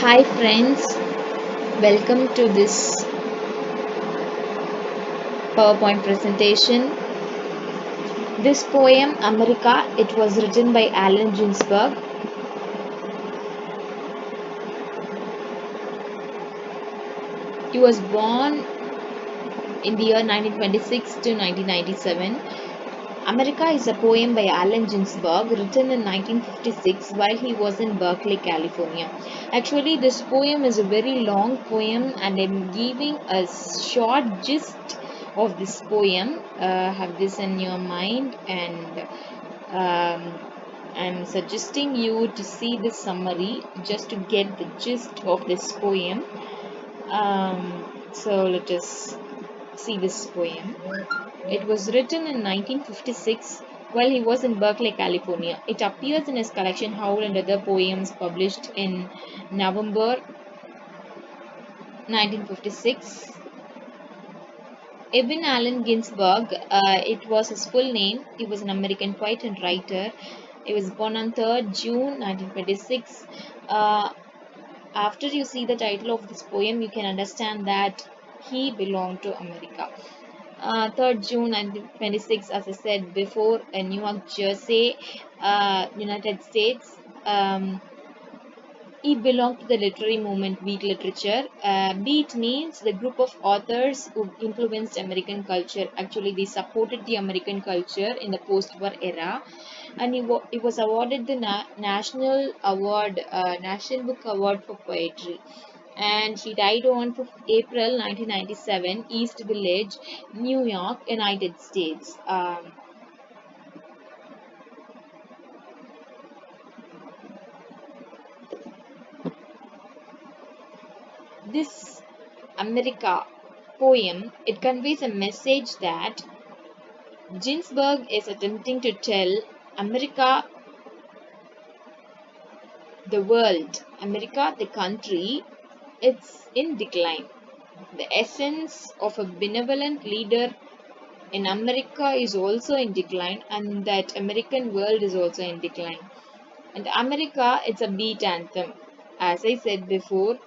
Hi friends, welcome to this PowerPoint presentation. This poem, America, it was written by Allenginsberg. He was born in the year 1926 to 1997. America is a poem by Allen Ginsberg written in 1956 while he was in Berkeley, California. Actually, this poem is a very long poem and I'm giving a short gist of this poem. Have this in your mind and um, I'm suggesting you to see this summary just to get the gist of this poem. So let us see this poem. It was written in 1956 while he was in Berkeley, California. It appears in his collection Howl and Other Poems published in November 1956. Eben Allen Ginsberg, it was his full name. He was an American poet and writer. He was born on 3rd June 1926. Uh, After you see the title of this poem, you can understand that he belonged to America. 3rd June 1926, as I said before, in Newark, Jersey, United States. He belonged to the literary movement Beat literature. Beat means the group of authors who influenced American culture. Actually, they supported the American culture in the post-war era, and he was awarded the National Book Award for Poetry. And he died on April 1997, East Village, New York, United States. This America poem, it conveys a message that Ginsberg is attempting to tell America, the world, America, the country, it's in decline. The essence of a benevolent leader in America is also in decline, and that American world is also in decline. And America, it's a beat anthem. As I said before,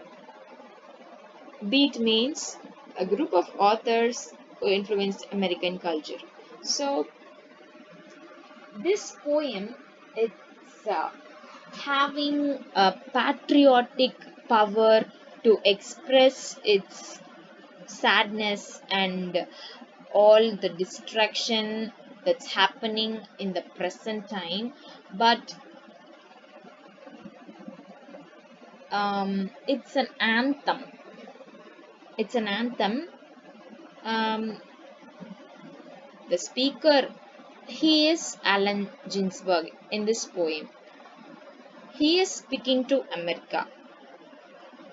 beat means a group of authors who influenced American culture. So this poem, it's having a patriotic power to express its sadness and all the distraction that's happening in the present time, but it's an anthem. It's an anthem. um, the speaker, he is Allen Ginsberg in this poem. He is speaking to America.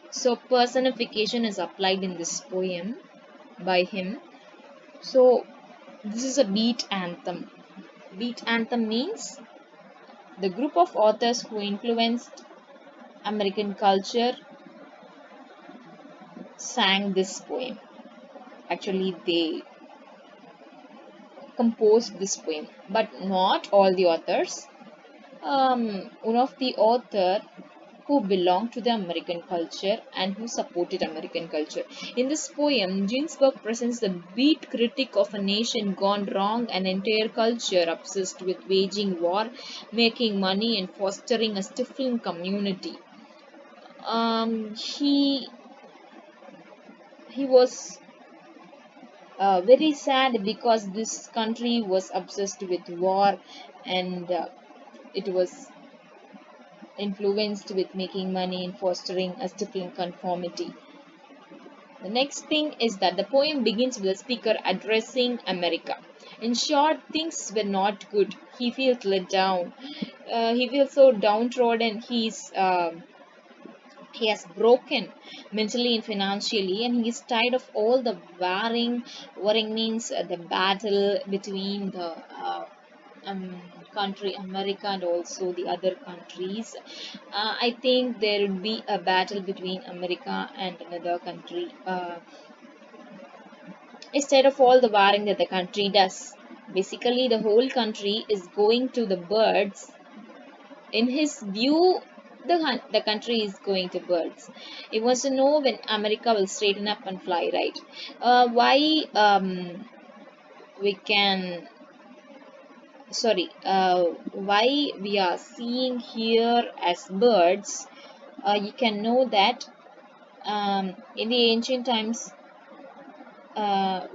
So personification is applied in this poem by him. So this is a beat anthem. Beat anthem means the group of authors who influenced American culture sang this poem. Actually, they composed this poem, but not all the authors. One of the author who belonged to the American culture and who supported American culture. In this poem, Ginsberg presents the beat critic of a nation gone wrong, an entire culture obsessed with waging war, making money, and fostering a stifling community. He was very sad because this country was obsessed with war and it was influenced with making money and fostering a stifling conformity. The next thing is that the poem begins with the speaker addressing America. In short, things were not good. He feels let down. He feels so downtrodden. He has broken mentally and financially, and he's tired of all the warring. Warring means the battle between the um, country America and also the other countries. I think there would be a battle between America and another country. Instead of all the warring that the country does, basically the whole country is going to the birds. In his view, the country is going to birds. He wants to know when America will straighten up and fly right. Why we can sorry why we are seeing here as birds. You can know that in the ancient times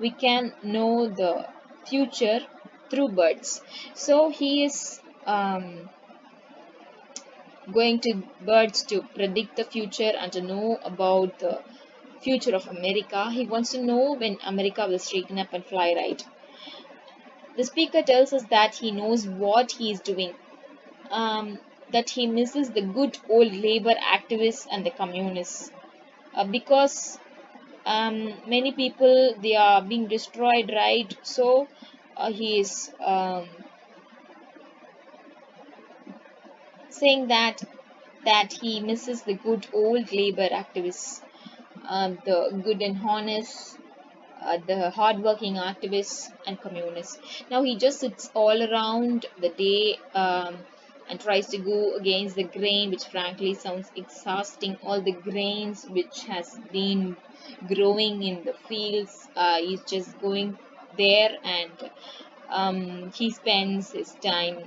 we can know the future through birds. So he is going to birds to predict the future and to know about the future of America. He wants to know when America will straighten up and fly right. The speaker tells us that he knows what he is doing, that he misses the good old labor activists and the communists, because many people they are being destroyed, right? So he is saying that he misses the good old labor activists, the good and honest, the hardworking activists and communists. Now he just sits all around the day and tries to go against the grain, which frankly sounds exhausting. All the grains which has been growing in the fields, he's just going there and he spends his time.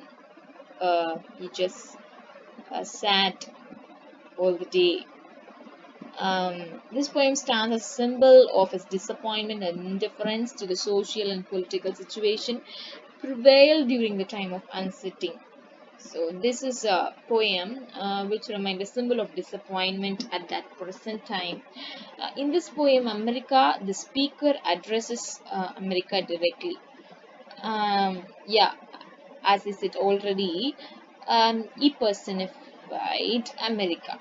He just sat all the day. This poem stands as a symbol of his disappointment and indifference to the social and political situation prevailed during the time of unsettling. So this is a poem which reminds a symbol of disappointment at that present time. In this poem, the speaker addresses America directly. Yeah, as is it already, he personified America.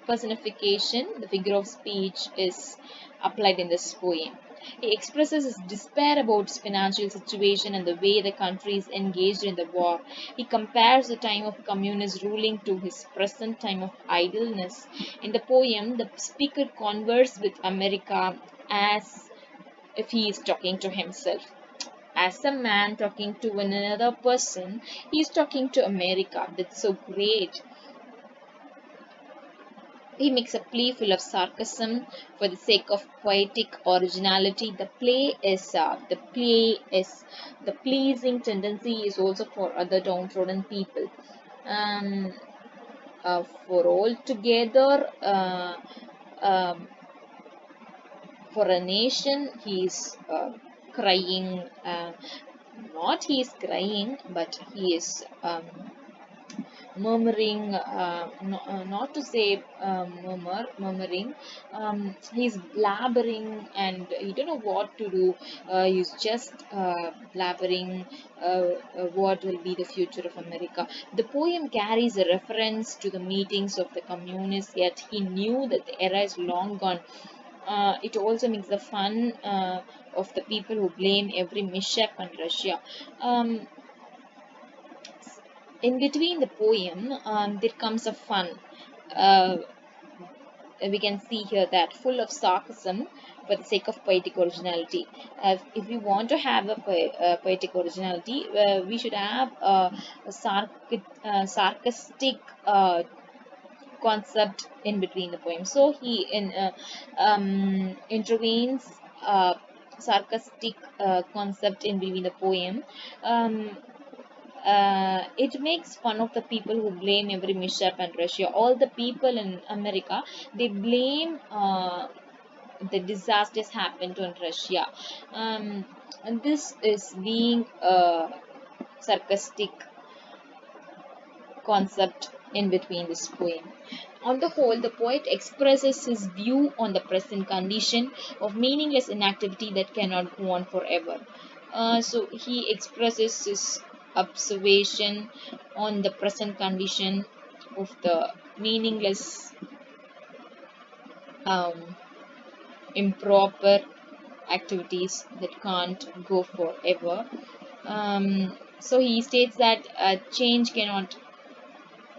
Personification, the figure of speech, is applied in this poem. He expresses his despair about his financial situation and the way the country is engaged in the war. He compares the time of communist ruling to his present time of idleness. In the poem, the speaker converses with America as if he is talking to himself. As a man talking to another person, he is talking to America. That's so great. He makes a plea full of sarcasm for the sake of poetic originality. The pleasing tendency is also for other downtrodden people. Um, for all together, um, for a nation, he is crying. Not he is crying, but he is murmuring, not to say murmuring. He's blabbering and he don't know what to do. He's just blabbering what will be the future of America. The poem carries a reference to the meetings of the communists, yet he knew that the era is long gone. It also makes the fun of the people who blame every mishap on Russia. In between the poem, there comes a fun. Uh, we can see here that full of sarcasm for the sake of poetic originality. If we want to have a poetic originality, we should have sarcastic concept in between the poem. So he intervenes sarcastic concept in between the poem. Um, it makes fun of the people who blame every mishap and Russia. All the people in America, they blame the disasters happened on Russia. And this is being a sarcastic concept in between this poem. On the whole, the poet expresses his view on the present condition of meaningless inactivity that cannot go on forever. So he expresses his observation on the present condition of the meaningless, um, improper activities that can't go forever. So he states that change cannot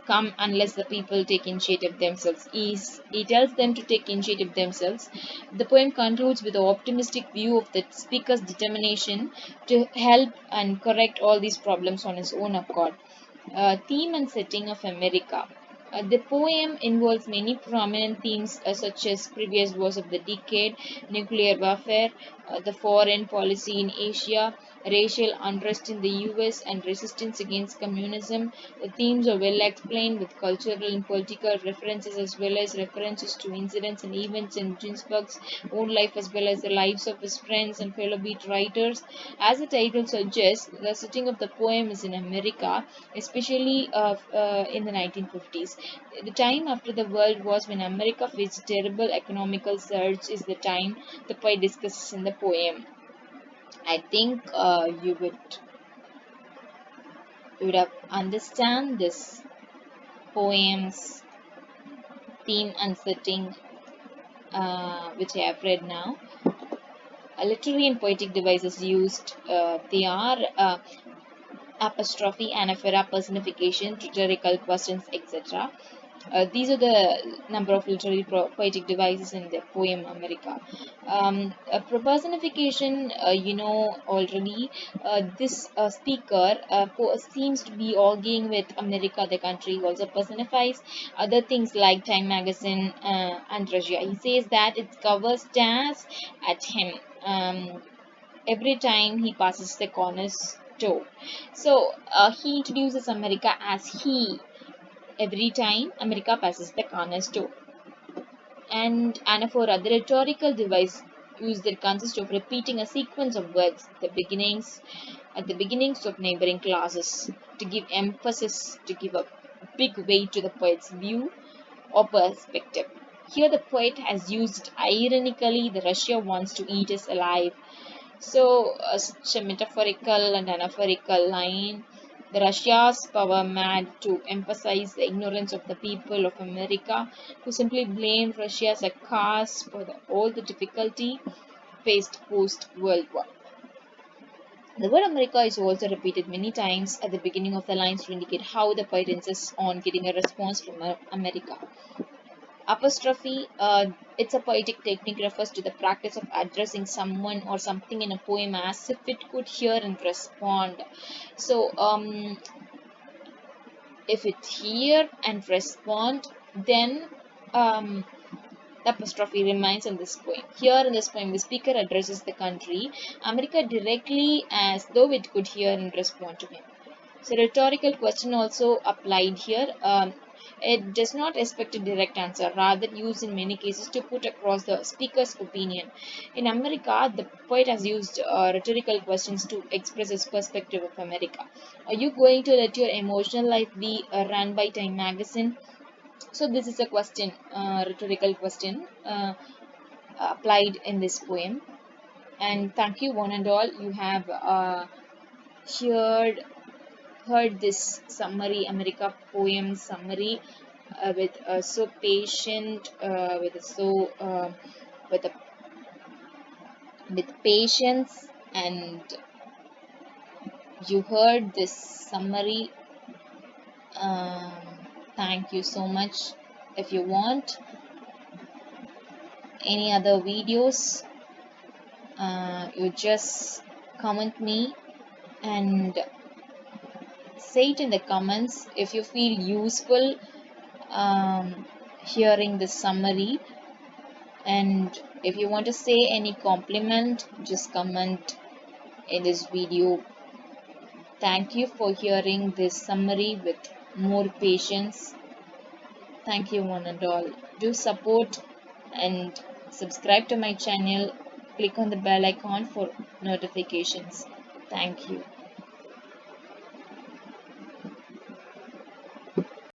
come unless the people take initiative themselves. He tells them to take initiative themselves. The poem concludes with an optimistic view of the speaker's determination to help and correct all these problems on his own accord. Theme and setting of America. The poem involves many prominent themes such as previous wars of the decade, nuclear warfare, the foreign policy in Asia, racial unrest in the US, and resistance against communism. The themes are well explained with cultural and political references as well as references to incidents and events in Ginsberg's own life as well as the lives of his friends and fellow beat writers. As the title suggests, the setting of the poem is in America, especially in the 1950s. The time after the World Wars when America faced terrible economical surge is the time the poet discusses in the poem. I think you would have understand this poem's theme and setting, which I have read now. Literary and poetic devices used, they are apostrophe, anaphora, personification, rhetorical questions, etc. These are the number of literary poetic devices in the poem America. Personification, already, this speaker seems to be arguing with America, the country. He also personifies other things like Time magazine and Russia. He says that it covers stares at him every time he passes the corner store. So he introduces America as he every time America passes the corner store. And anaphora, the rhetorical device used that consists of repeating a sequence of words at the beginnings of neighboring clauses to give emphasis, to give a big weight to the poet's view or perspective. Here the poet has used ironically the Russia wants to eat us alive. So, such a metaphorical and anaphorical line. The Russia's power mad to emphasize the ignorance of the people of America, who simply blame Russia as a cause for all the difficulty faced post World War. The word America is also repeated many times at the beginning of the lines to indicate how the poet insists on getting a response from America. Apostrophe, it's a poetic technique, refers to the practice of addressing someone or something in a poem as if it could hear and respond. So, if it hear and respond, then the apostrophe remains in this poem. Here in this poem, the speaker addresses the country, America, directly as though it could hear and respond to him. So, rhetorical question also applied here. It does not expect a direct answer, rather used in many cases to put across the speaker's opinion. In America, the poet has used rhetorical questions to express his perspective of America. Are you going to let your emotional life be run by Time magazine? So this is a question, rhetorical question applied in this poem. And thank you one and all. You have heard this summary, America poem summary, with so patient, with a, with patience, and you heard this summary. Um, Thank you so much. If you want any other videos, you just comment me and say it in the comments if you feel useful hearing this summary, and if you want to say any compliment, just comment in this video. Thank you for hearing this summary with more patience. Thank you one and all. Do support and subscribe to my channel. Click on the bell icon for notifications. Thank you.